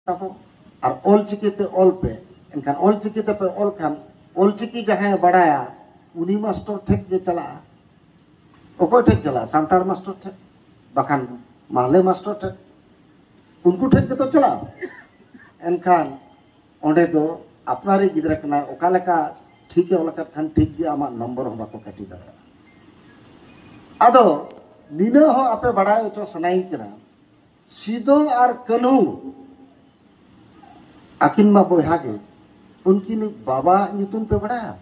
तब और ऑलचिकीते ऑल पे इनखान ऑलचिकीते पे ऑल खान ऑलचिकी जहाँ बड़ाया उनी मास्टर ठेक के चला ओको ठेक चला सांतार मास्टर ठेक बखान माले मास्टर ठेक उनको ठेक के तो चला इनखान ओंडे दो अपनारी गिद्रा कना ओका लेका ठीक है ओलका खान ठीक गया आमा नंबर हो बाको काटी दाड़ा आदो नीना हो आपे बड़ाय चो सनाई कना सीधो और कन्हू आकिन मा बोहा गे उनकी ने बाबा नितुन पे बड़ाया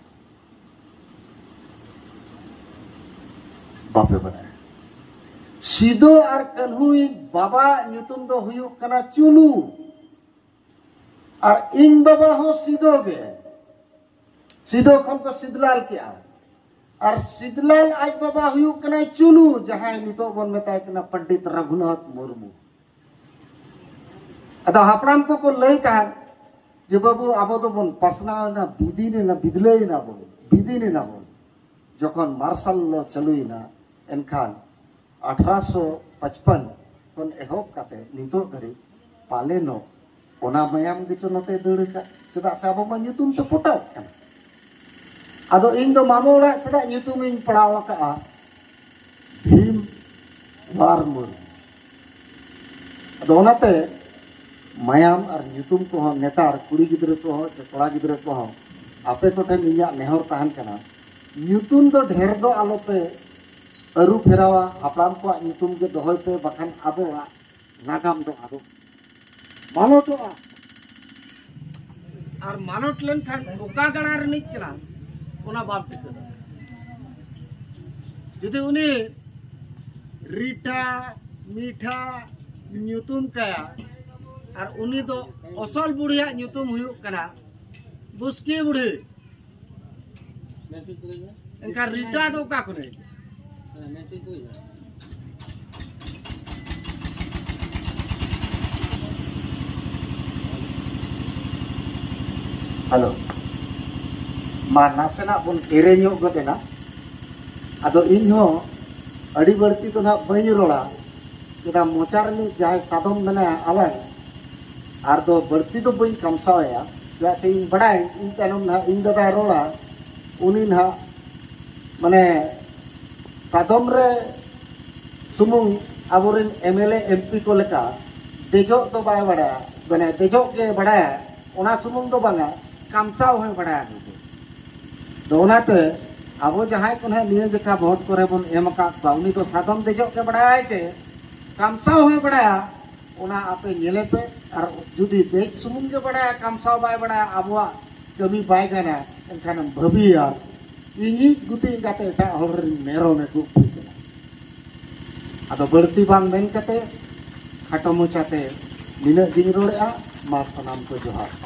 बापे बड़ाया सीधो और कन्हू बाबा नितुन दो हुयु कना चुनू और इन बाबा हो सीधो गे सीधो खन को सिद्धलाल किया और सिद्धलाल आज बाबा हुयु कना चुनू जहां नितो बन मेताय कना पंडित रघुनाथ मुर्मू अदा हापड़ाम को लई कहान जे बाबू आबो तो बन पासना ना बिदी ने ना बिदले ना बोल बिदी ने ना बोल जखन मार्शल लो चलुई ना एनखान 1855 खन एहोब काते नितो धरी पाले नो ओना मयाम गिचो नते दड़ का चदा से आबो मा ᱧᱩᱛᱩᱢ तो पोटाव कना आदो इन दो मामो ओड़ा सदा ᱧᱩᱛᱩᱢ इन पड़ाव का भीम वारमुर आदो ओनाते मायाम और ᱧᱩᱛᱩᱢ को हो नेतार कुड़ी गिद्रे को हो कोड़ा गिद्रे को हो आपे को ठेन इया नेहर ताहन कना ᱧᱩᱛᱩᱢ दो ढेर दो आलो पे अरु फेरावा हापड़ाम को ᱧᱩᱛᱩᱢ के दोहय पे बखान आबोवा नागाम दो आदो मानोटोआ और मानोट लेन खान ओका गणा रनिक कना ओना बाप टिका जुदि उनी रीठा मीठा ᱧᱩᱛᱩᱢ काया और उनी दो असल बुढ़िया ᱧᱩᱛᱩᱢ हुयुक कना बुस्की बुढ़ी इनका रीटा दो का कोने हेलो मा नासेना बन एरे ᱧᱚᱜ गदेना आदो इन हो अड़ी बड़ती तो ना बई रोड़ा केदा मोचारनी जाय सादम मने आवे आर दो बड़ती तो बई कमसाया जैसे इन बड़ाई इन तनम ना इन दादा रोड़ा उनी ना माने सादम रे सुमुंग आबोरिन एमएलए एमपी को लेका देजो तो बाय बड़ा माने देजो के बड़ा ओना सुमुंग तो बांगा कमसाव है बड़ा दोनाते आबो जहां को निये जका वोट करे बन एम का बाउनी तो सादम देजो के बड़ा चे कमसाव है बड़ा ओना आपे नेले पे और जुदी देख सुमुंग के बड़ा कमसाव बाय बड़ा आबो कमी बाय गाना एनखान भबी यार इनी गुती गाते एटा हर मेरो ने को आदो बड़ती बांग मेन कते खाटो मुचाते निना दिन रोड़ेआ मा सनाम को जोहार।